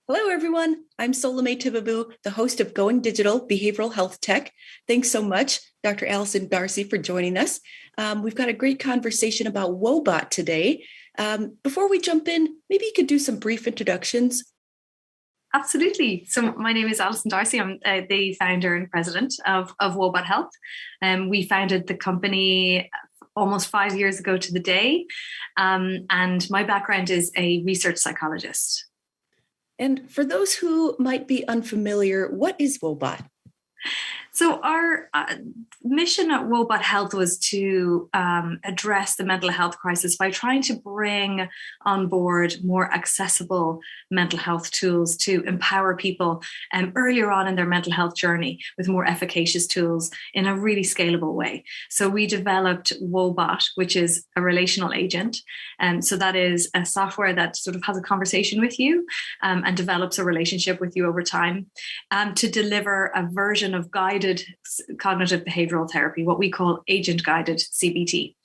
Hello, everyone. I'm Solome Tibebu, the host of Going Digital Behavioral Health Tech. Thanks so much, Dr. Alison Darcy, for joining us. We've got a great conversation about Woebot today. Before we jump in, maybe you could do some brief introductions. Absolutely. So my name is Alison Darcy. I'm the founder and president of Woebot Health. We founded the company almost 5 years ago to the day. And my background is a research psychologist. And for those who might be unfamiliar, what is Woebot? So our mission at Woebot Health was to address the mental health crisis by trying to bring on board more accessible mental health tools to empower people earlier on in their mental health journey with more efficacious tools in a really scalable way. So we developed Woebot, which is a relational agent. So that is a software that sort of has a conversation with you and develops a relationship with you over time to deliver a version of guided cognitive behavioral therapy, what we call agent-guided CBT,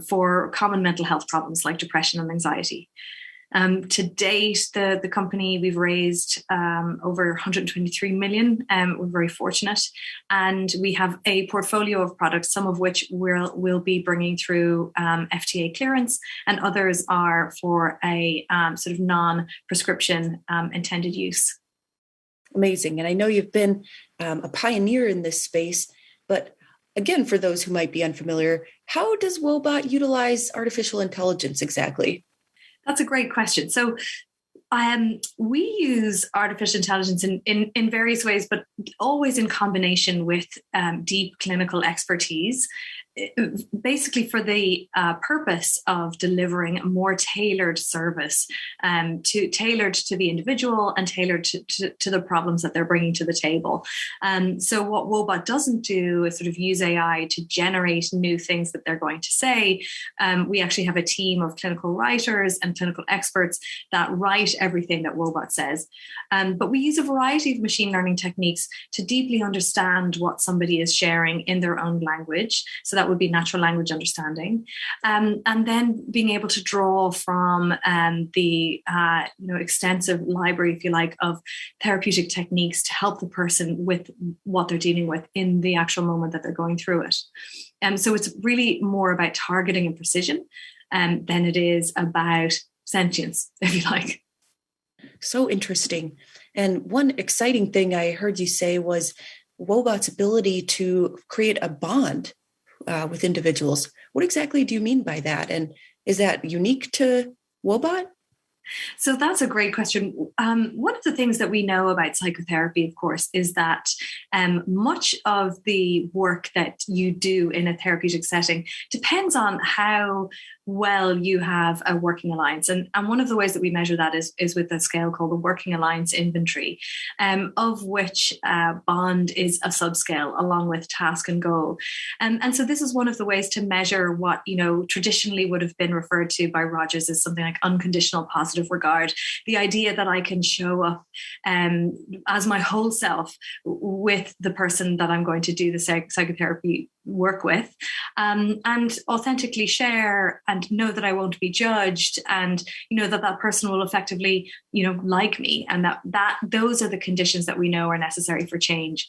for common mental health problems like depression and anxiety. To date, the company, we've raised over 123 million. We're very fortunate. And we have a portfolio of products, some of which we'll be bringing through FDA clearance, and others are for a sort of non-prescription intended use. Amazing. And I know you've been a pioneer in this space, but again, for those who might be unfamiliar, how does Woebot utilize artificial intelligence exactly? That's a great question. So we use artificial intelligence in various ways, but always in combination with deep clinical expertise, basically for the purpose of delivering a more tailored service, tailored to the individual and tailored to the problems that they're bringing to the table. So what Woebot doesn't do is sort of use AI to generate new things that they're going to say. We actually have a team of clinical writers and clinical experts that write everything that Woebot says. But we use a variety of machine learning techniques to deeply understand what somebody is sharing in their own language. So that would be natural language understanding, and then being able to draw from the extensive library, if you like, of therapeutic techniques to help the person with what they're dealing with in the actual moment that they're going through it. So it's really more about targeting and precision than it is about sentience, if you like. So interesting. And one exciting thing I heard you say was Woebot's ability to create a bond with individuals. What exactly do you mean by that? And is that unique to Woebot? So that's a great question. One of the things that we know about psychotherapy, of course, is that much of the work that you do in a therapeutic setting depends on how well you have a working alliance. And one of the ways that we measure that is with a scale called the Working Alliance Inventory, of which bond is a subscale along with task and goal. And so this is one of the ways to measure what, traditionally would have been referred to by Rogers as something like unconditional positive regard. The idea that I can show up as my whole self with the person that I'm going to do the psychotherapy work with, and authentically share and know that I won't be judged, and that person will effectively like me, and that those are the conditions that we know are necessary for change.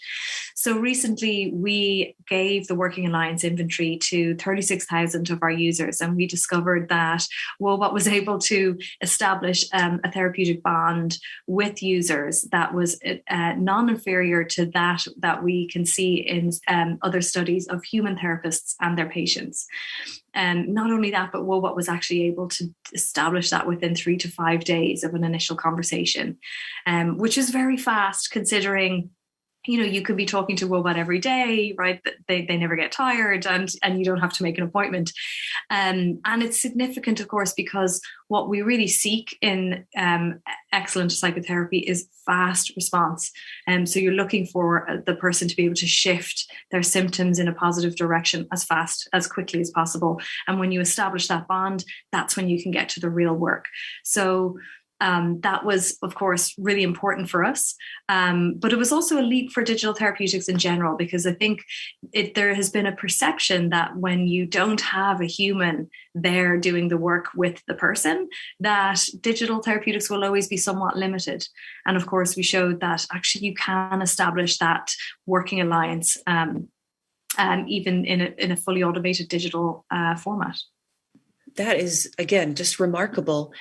So recently we gave the Working Alliance Inventory to 36,000 of our users, and we discovered that Woebot was able to establish a therapeutic bond with users that was non-inferior to that we can see in other studies of human therapists and their patients. And not only that, but Woebot was actually able to establish that within 3 to 5 days of an initial conversation, which is very fast considering you could be talking to Woebot every day, right? They never get tired, and you don't have to make an appointment. And it's significant, of course, because what we really seek in excellent psychotherapy is fast response. So you're looking for the person to be able to shift their symptoms in a positive direction as quickly as possible. And when you establish that bond, that's when you can get to the real work. So That was, of course, really important for us. But it was also a leap for digital therapeutics in general, because I think there has been a perception that when you don't have a human there doing the work with the person, that digital therapeutics will always be somewhat limited. And of course, we showed that actually you can establish that working alliance even in a fully automated digital format. That is, again, just remarkable.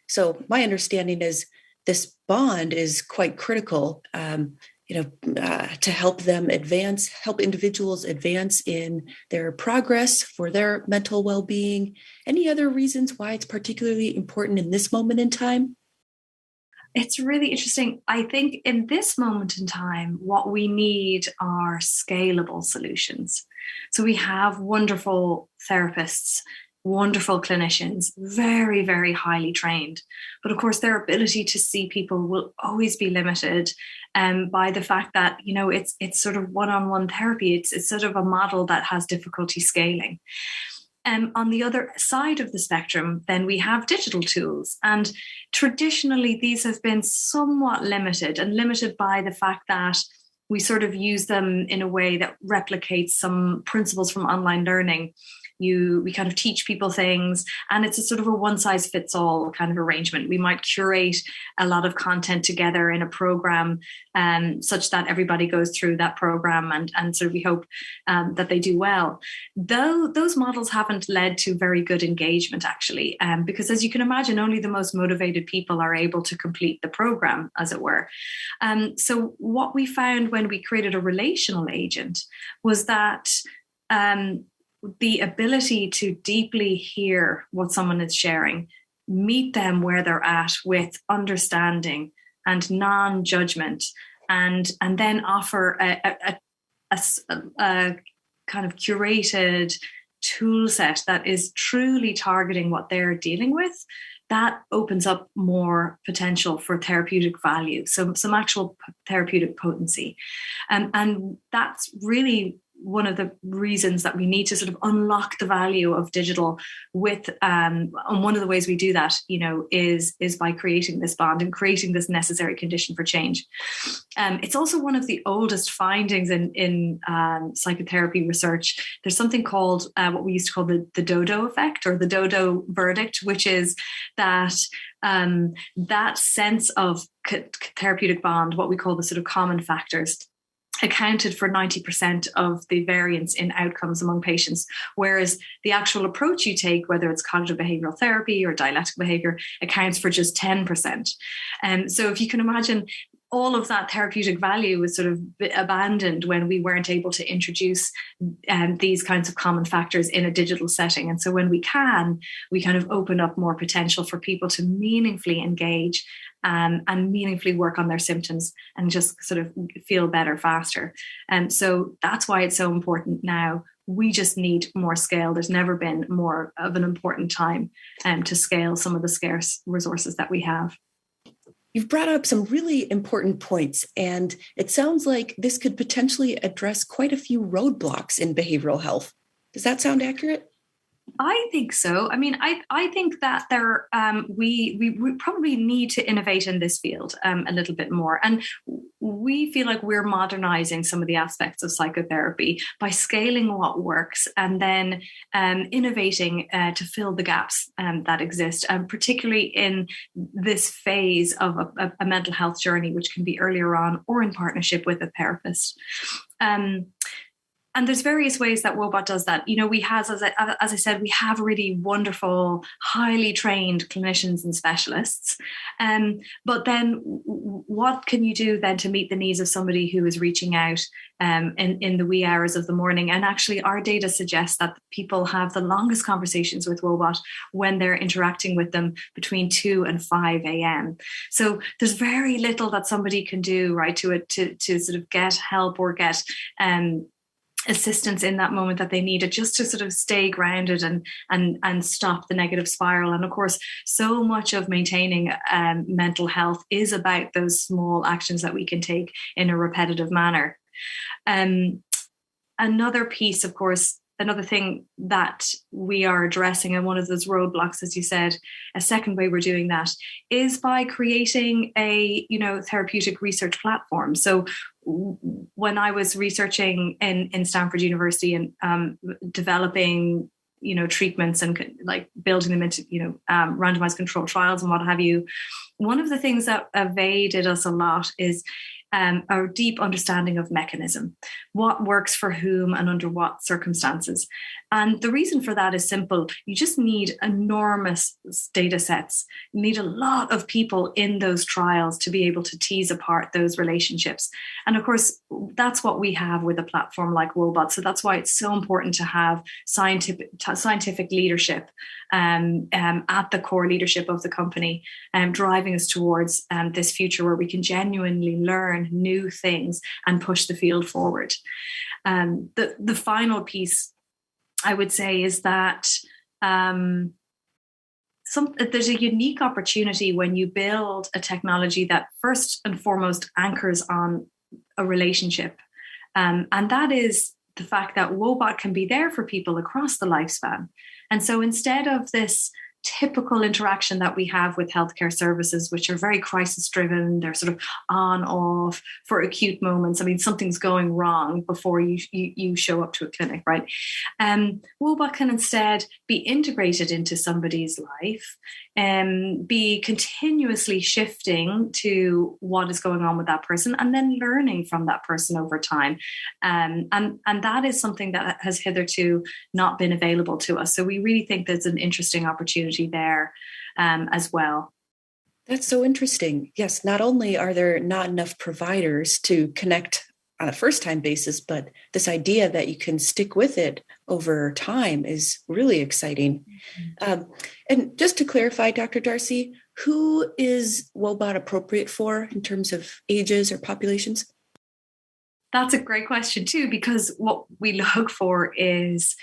So my understanding is this bond is quite critical, to help them advance, help individuals advance in their progress for their mental well-being. Any other reasons why it's particularly important in this moment in time? It's really interesting. I think in this moment in time, what we need are scalable solutions. So we have wonderful therapists, wonderful clinicians, very, very highly trained. But of course, their ability to see people will always be limited by the fact that, it's sort of one-on-one therapy. It's sort of a model that has difficulty scaling. On the other side of the spectrum, then we have digital tools. And traditionally, these have been somewhat limited by the fact that we sort of use them in a way that replicates some principles from online learning. We kind of teach people things, and it's a sort of a one-size-fits-all kind of arrangement. We might curate a lot of content together in a program such that everybody goes through that program, and so we hope that they do well. Though those models haven't led to very good engagement, actually, because as you can imagine, only the most motivated people are able to complete the program, as it were. So what we found when we created a relational agent was that the ability to deeply hear what someone is sharing, meet them where they're at with understanding and non-judgment, and then offer a kind of curated tool set that is truly targeting what they're dealing with, that opens up more potential for therapeutic value, so some actual therapeutic potency. And that's really one of the reasons that we need to sort of unlock the value of digital with, and one of the ways we do that, is by creating this bond and creating this necessary condition for change. It's also one of the oldest findings in psychotherapy research. There's something called what we used to call the dodo effect, or the dodo verdict, which is that that sense of therapeutic bond, what we call the sort of common factors, accounted for 90% of the variance in outcomes among patients, whereas the actual approach you take, whether it's cognitive behavioral therapy or dialectic behavior, accounts for just 10%. So if you can imagine, all of that therapeutic value was sort of abandoned when we weren't able to introduce these kinds of common factors in a digital setting. And so when we kind of open up more potential for people to meaningfully engage and meaningfully work on their symptoms and just sort of feel better faster. And so that's why it's so important now. We just need more scale. There's never been more of an important time to scale some of the scarce resources that we have. You've brought up some really important points, and it sounds like this could potentially address quite a few roadblocks in behavioral health. Does that sound accurate? I think so. I mean, I think that we probably need to innovate in this field a little bit more. And we feel like we're modernizing some of the aspects of psychotherapy by scaling what works and then innovating to fill the gaps that exist, particularly in this phase of a mental health journey, which can be earlier on or in partnership with a therapist. And there's various ways that Woebot does that. We have, as I said, we have really wonderful, highly trained clinicians and specialists. But then what can you do then to meet the needs of somebody who is reaching out in the wee hours of the morning? And actually, our data suggests that people have the longest conversations with Woebot when they're interacting with them between 2 and 5 a.m. So there's very little that somebody can do, right, to sort of get help or get assistance in that moment that they needed, just to sort of stay grounded and stop the negative spiral. And of course, so much of maintaining mental health is about those small actions that we can take in a repetitive manner. Another piece, of course, another thing that we are addressing, and one of those roadblocks, as you said, a second way we're doing that is by creating a, therapeutic research platform. So when I was researching in Stanford University and developing, treatments and like building them into, randomized controlled trials and what have you, one of the things that evaded us a lot is our deep understanding of mechanism, what works for whom and under what circumstances. And the reason for that is simple. You just need enormous data sets. You need a lot of people in those trials to be able to tease apart those relationships. And of course, that's what we have with a platform like Woebot. So that's why it's so important to have scientific leadership at the core leadership of the company, driving us towards this future where we can genuinely learn new things and push the field forward. The final piece I would say is that there's a unique opportunity when you build a technology that first and foremost anchors on a relationship. And that is the fact that Woebot can be there for people across the lifespan. And so instead of this typical interaction that we have with healthcare services, which are very crisis driven, they're sort of on off for acute moments. I mean, something's going wrong before you show up to a clinic, right? Woebot can instead be integrated into somebody's life and be continuously shifting to what is going on with that person and then learning from that person over time. And that is something that has hitherto not been available to us. So we really think there's an interesting opportunity there as well. That's so interesting. Yes, not only are there not enough providers to connect on a first-time basis, but this idea that you can stick with it over time is really exciting. Mm-hmm. And just to clarify, Dr. Darcy, who is Woebot appropriate for in terms of ages or populations? That's a great question too, because what we look for is,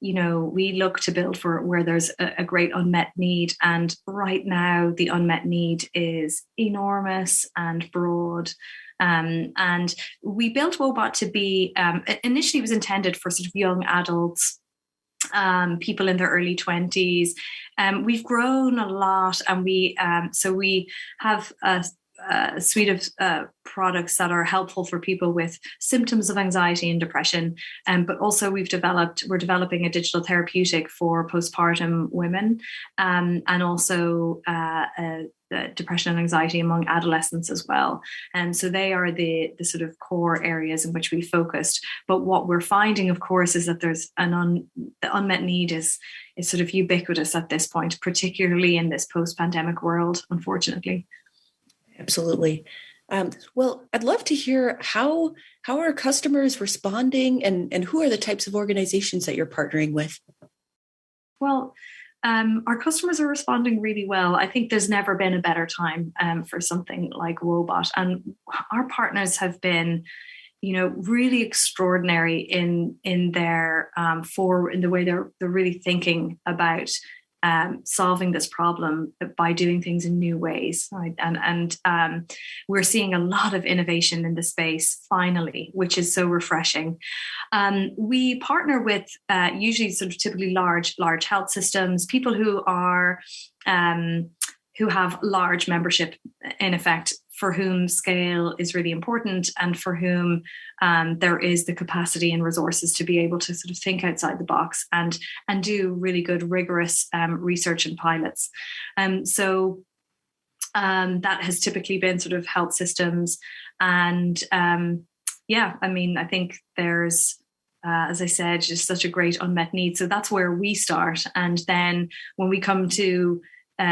we look to build for where there's a great unmet need. And right now, the unmet need is enormous and broad. And we built Woebot to be, initially it was intended for sort of young adults, people in their early 20s. We've grown a lot, and we have a suite of products that are helpful for people with symptoms of anxiety and depression. But also we're developing a digital therapeutic for postpartum women, and also depression and anxiety among adolescents as well. And so they are the sort of core areas in which we focused. But what we're finding, of course, is that there's the unmet need is sort of ubiquitous at this point, particularly in this post-pandemic world, unfortunately. Absolutely. Well, I'd love to hear how are customers responding, and who are the types of organizations that you're partnering with? Well, our customers are responding really well. I think there's never been a better time for something like Woebot, and our partners have been, really extraordinary in their in the way they're really thinking about solving this problem by doing things in new ways. Right? And we're seeing a lot of innovation in the space, finally, which is so refreshing. We partner with usually sort of typically large health systems, people who are who have large membership, in effect, for whom scale is really important, and for whom there is the capacity and resources to be able to sort of think outside the box and do really good, rigorous research and pilots. So that has typically been sort of health systems. And I think there's, as I said, just such a great unmet need. So that's where we start. And then when we come to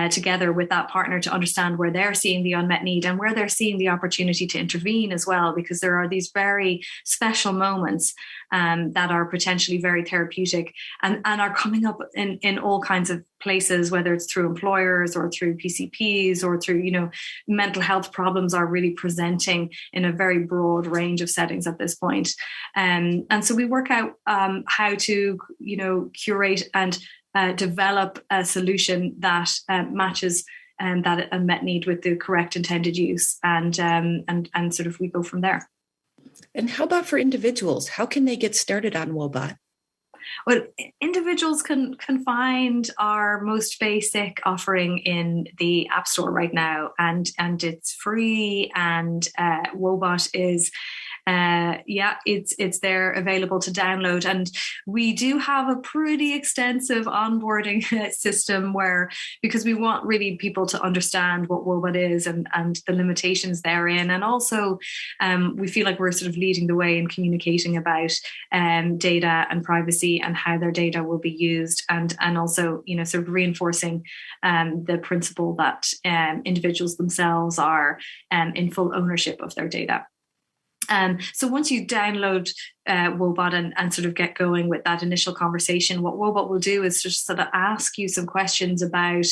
together with that partner to understand where they're seeing the unmet need and where they're seeing the opportunity to intervene as well, because there are these very special moments that are potentially very therapeutic and are coming up in all kinds of places, whether it's through employers or through PCPs or through, mental health problems are really presenting in a very broad range of settings at this point. And so we work out how to, curate and develop a solution that matches that unmet need with the correct intended use, and sort of we go from there. And how about for individuals? How can they get started on Woebot? Well, individuals can find our most basic offering in the App Store right now, and it's free. And Woebot is it's there available to download, and we do have a pretty extensive onboarding system because we want really people to understand what Woebot is and the limitations therein, and also we feel like we're sort of leading the way in communicating about data and privacy and how their data will be used, and also sort of reinforcing the principle that individuals themselves are in full ownership of their data. So once you download Woebot and sort of get going with that initial conversation, what Woebot will do is just sort of ask you some questions about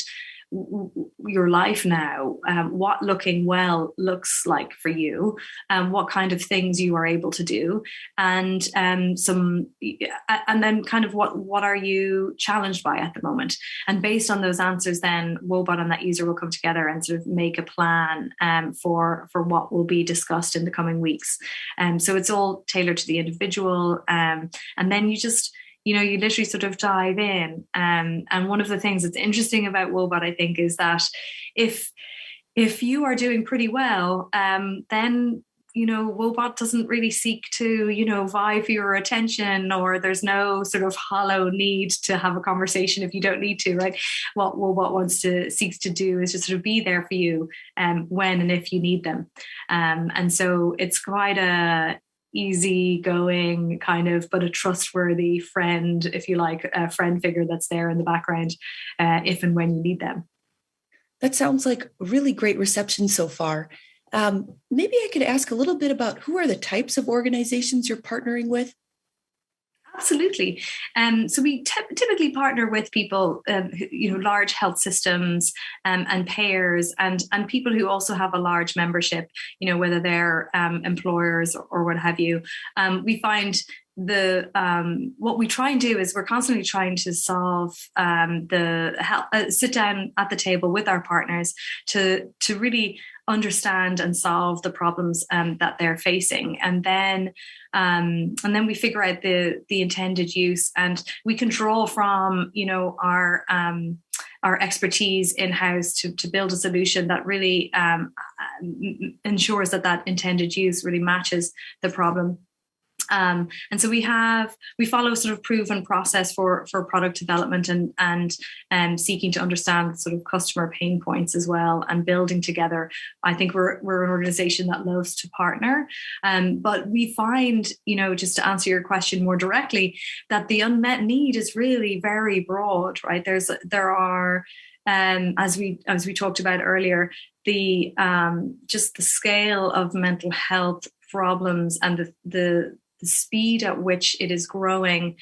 your life now, what looking well looks like for you, what kind of things you are able to do, and then kind of what are you challenged by at the moment. And based on those answers, then Woebot and that user will come together and sort of make a plan for what will be discussed in the coming weeks. So it's all tailored to the individual, and then you literally sort of dive in. And one of the things that's interesting about Woebot, I think, is that if you are doing pretty well, then Woebot doesn't really seek to vie for your attention, or there's no sort of hollow need to have a conversation if you don't need to, right? What Woebot seeks to do is just sort of be there for you when and if you need them. And so it's quite a easygoing kind of, but a trustworthy friend, if you like, a friend figure that's there in the background if and when you need them. That sounds like really great reception so far. Maybe I could ask a little bit about who are the types of organizations you're partnering with? Absolutely. So we typically partner with people, large health systems and payers, and people who also have a large membership, whether they're employers or what have you. We find what we try and do is we're constantly trying to solve sit down at the table with our partners to really understand and solve the problems that they're facing, and then we figure out the intended use, and we can draw from our expertise in-house to build a solution that really ensures that intended use really matches the problem. And so we follow sort of proven process for product development and seeking to understand sort of customer pain points as well, and building together. I think we're an organization that loves to partner, but we find, just to answer your question more directly, that the unmet need is really very broad, right? There are as we talked about earlier, the just the scale of mental health problems and the speed at which it is growing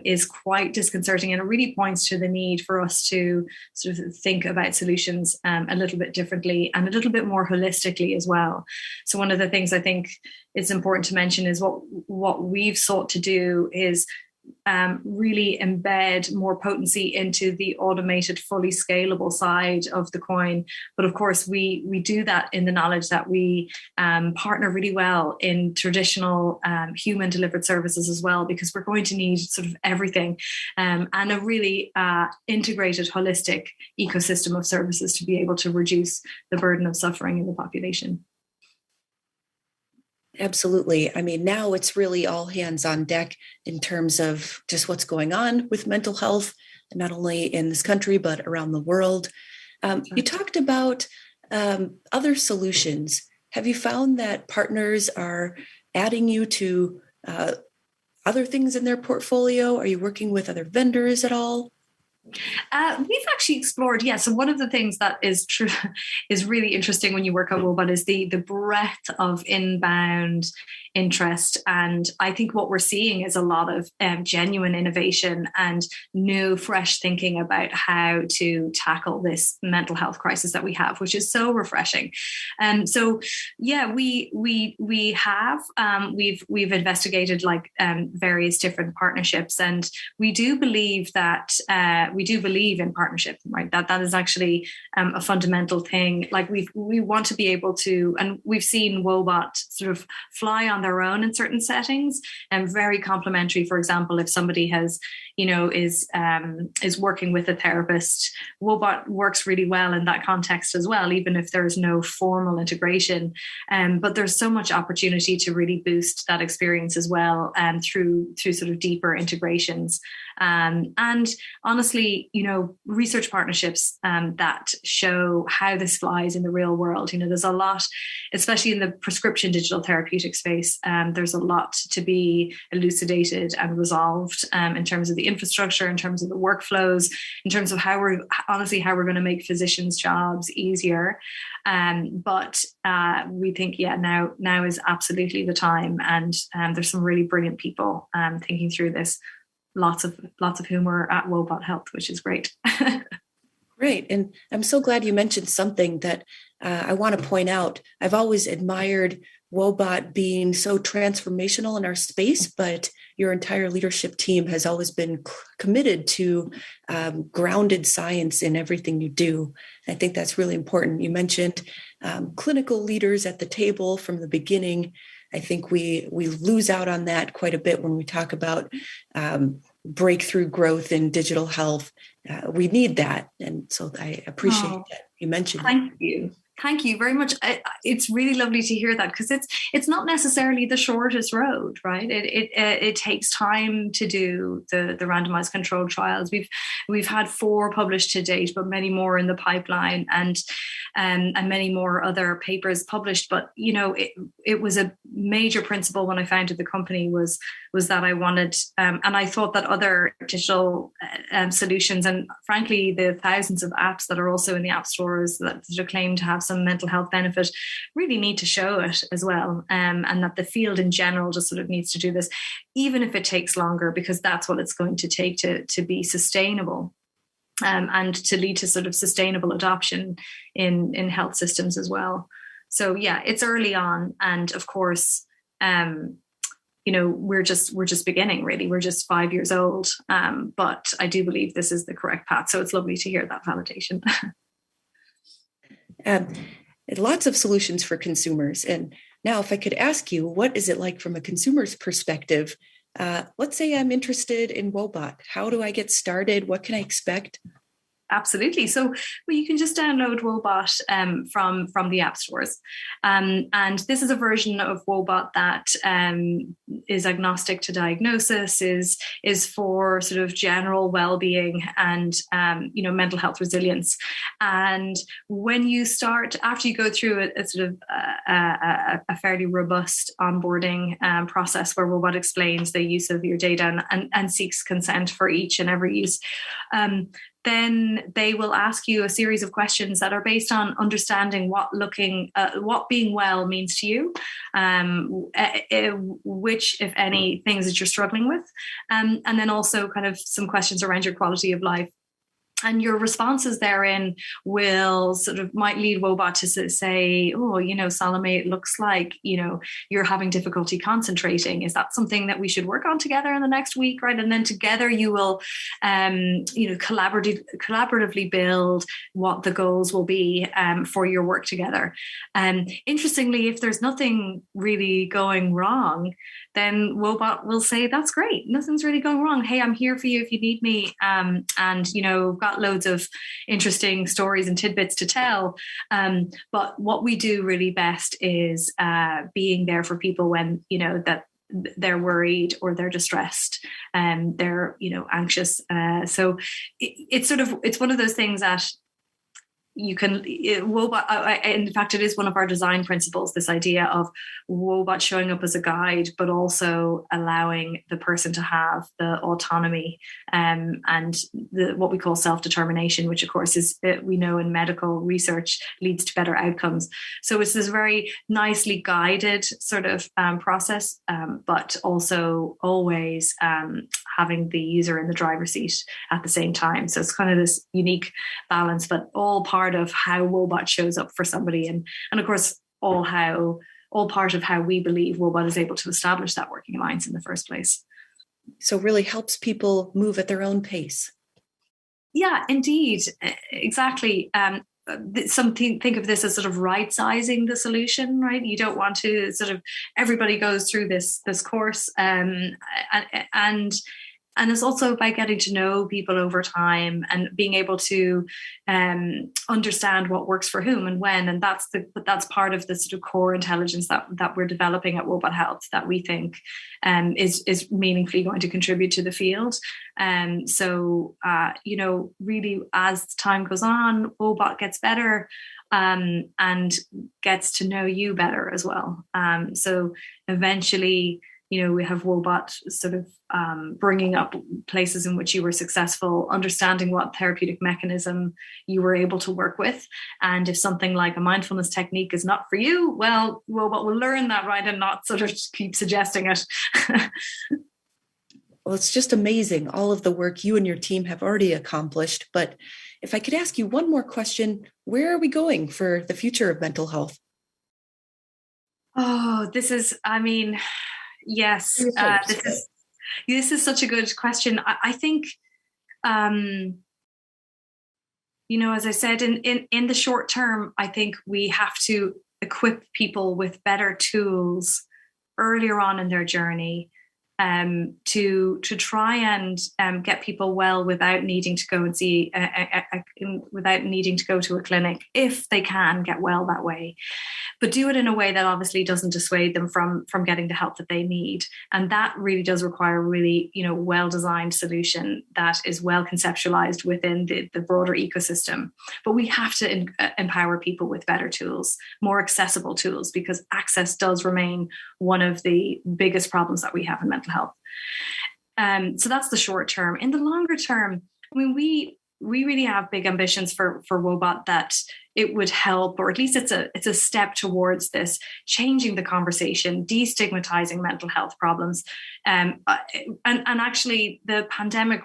is quite disconcerting, and it really points to the need for us to sort of think about solutions a little bit differently and a little bit more holistically as well. So one of the things I think it's important to mention is what we've sought to do is really embed more potency into the automated, fully scalable side of the coin. But of course, we do that in the knowledge that we partner really well in traditional human delivered services as well, because we're going to need sort of everything and a really integrated, holistic ecosystem of services to be able to reduce the burden of suffering in the population. Absolutely. I mean, now it's really all hands on deck in terms of just what's going on with mental health, not only in this country, but around the world. You talked about other solutions. Have you found that partners are adding you to other things in their portfolio? Are you working with other vendors at all? We've actually explored, so one of the things that is true is really interesting when you work at Woebot is the breadth of inbound interest. And I think what we're seeing is a lot of genuine innovation and new, fresh thinking about how to tackle this mental health crisis that we have, which is so refreshing. So we have we've investigated various different partnerships, and we do believe that we do believe in partnership, right? That is actually a fundamental thing. Like we want to be able to, and we've seen Woebot sort of fly on their own in certain settings, and very complementary. For example, if somebody has, is working with a therapist, Woebot works really well in that context as well, even if there's no formal integration. But there's so much opportunity to really boost that experience as well, through sort of deeper integrations. And honestly, research partnerships that show how this flies in the real world. There's a lot, especially in the prescription digital therapeutic space. There's a lot to be elucidated and resolved in terms of the infrastructure, in terms of the workflows, in terms of how we're going to make physicians' jobs easier. But we think, now is absolutely the time, and there's some really brilliant people thinking through this. Lots of whom are at Woebot Health, which is great. Great. And I'm so glad you mentioned something that I want to point out. I've always admired Woebot being so transformational in our space, but your entire leadership team has always been committed to grounded science in everything you do. I think that's really important. You mentioned clinical leaders at the table from the beginning. I think we lose out on that quite a bit when we talk about breakthrough growth in digital health. We need that. And so I appreciate that you mentioned that. Thank you very much. It's really lovely to hear that, because it's not necessarily the shortest road, right? It takes time to do the randomized controlled trials. We've had 4 published to date, but many more in the pipeline, and many more other papers published. But it was a major principle when I founded the company was that I wanted, and I thought that other digital solutions, and frankly the thousands of apps that are also in the app stores that claim to have some mental health benefit, really need to show it as well, and that the field in general just sort of needs to do this, even if it takes longer, because that's what it's going to take to be sustainable, and to lead to sort of sustainable adoption in health systems as well. So it's early on, and of course, we're just beginning, really. We're just 5 years old, but I do believe this is the correct path. So it's lovely to hear that validation. Lots of solutions for consumers. And now, if I could ask you, what is it like from a consumer's perspective? Let's say I'm interested in Woebot. How do I get started? What can I expect? Absolutely. So you can just download Woebot from the app stores. And this is a version of Woebot that is agnostic to diagnosis, is for sort of general well-being and mental health resilience. And when you start, after you go through a sort of a fairly robust onboarding process where Woebot explains the use of your data and seeks consent for each and every use, then they will ask you a series of questions that are based on understanding what being well means to you, which, if any, things that you're struggling with, and then also kind of some questions around your quality of life. And your responses therein might lead Woebot to say, Solome, it looks like, you're having difficulty concentrating. Is that something that we should work on together in the next week? Right. And then together you will, collaboratively build what the goals will be for your work together. Interestingly, if there's nothing really going wrong, then Woebot will say, that's great. Nothing's really going wrong. Hey, I'm here for you if you need me. And, got loads of interesting stories and tidbits to tell. But what we do really best is being there for people when, that they're worried or they're distressed and they're, anxious. So it's one of those things that Woebot, in fact, it is one of our design principles, this idea of Woebot showing up as a guide, but also allowing the person to have the autonomy and what we call self-determination, which of course is, we know in medical research, leads to better outcomes. So it's this very nicely guided sort of process, but also always having the user in the driver's seat at the same time. So it's kind of this unique balance, but all part of how Woebot shows up for somebody, and of course all part of how we believe Woebot is able to establish that working alliance in the first place. So really helps people move at their own pace. Yeah, indeed. Exactly. Something, think of this as sort of right sizing the solution, right? You don't want to sort of, everybody goes through this course, and and it's also about getting to know people over time and being able to understand what works for whom and when. And that's part of the sort of core intelligence that we're developing at Woebot Health, that we think is meaningfully going to contribute to the field. So really, as time goes on, Woebot gets better, and gets to know you better as well. So eventually, we have Woebot sort of bringing up places in which you were successful, understanding what therapeutic mechanism you were able to work with. And if something like a mindfulness technique is not for you, well, Woebot will learn that, right, and not sort of keep suggesting it. Well, it's just amazing, all of the work you and your team have already accomplished. But if I could ask you one more question, where are we going for the future of mental health? Oh, yes, this is such a good question. I think, as I said, in the short term, I think we have to equip people with better tools earlier on in their journey, to try and get people well without needing to go and see without needing to go to a clinic, if they can get well that way, but do it in a way that obviously doesn't dissuade them from getting the help that they need. And that really does require a really well-designed solution that is well conceptualized within the broader ecosystem. But we have to empower people with better tools, more accessible tools, because access does remain one of the biggest problems that we have in mental health. So that's the short term. In the longer term, we really have big ambitions for Woebot, that it would help, or at least it's a step towards this, changing the conversation, destigmatizing mental health problems. And actually, the pandemic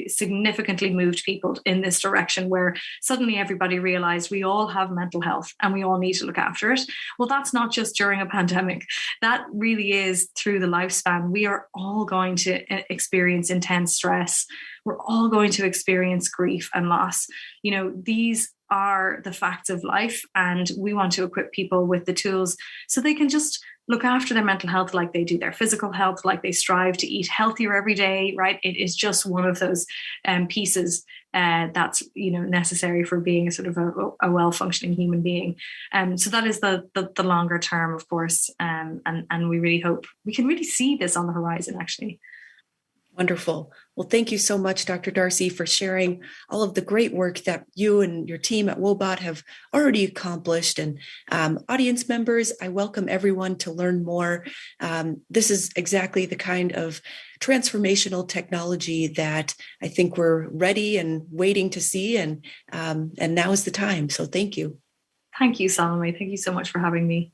significantly moved people in this direction, where suddenly everybody realized we all have mental health and we all need to look after it. Well, that's not just during a pandemic. That really is through the lifespan. We are all going to experience intense stress. We're all going to experience grief and loss. These are the facts of life, and we want to equip people with the tools so they can just look after their mental health like they do their physical health, like they strive to eat healthier every day, right? It is just one of those pieces that's necessary for being a sort of a well-functioning human being. So that is the longer term, of course, and we really hope we can really see this on the horizon, actually. Wonderful. Well, thank you so much, Dr. Darcy, for sharing all of the great work that you and your team at Woebot have already accomplished. And audience members, I welcome everyone to learn more. This is exactly the kind of transformational technology that I think we're ready and waiting to see. And now is the time. So thank you. Thank you, Solome. Thank you so much for having me.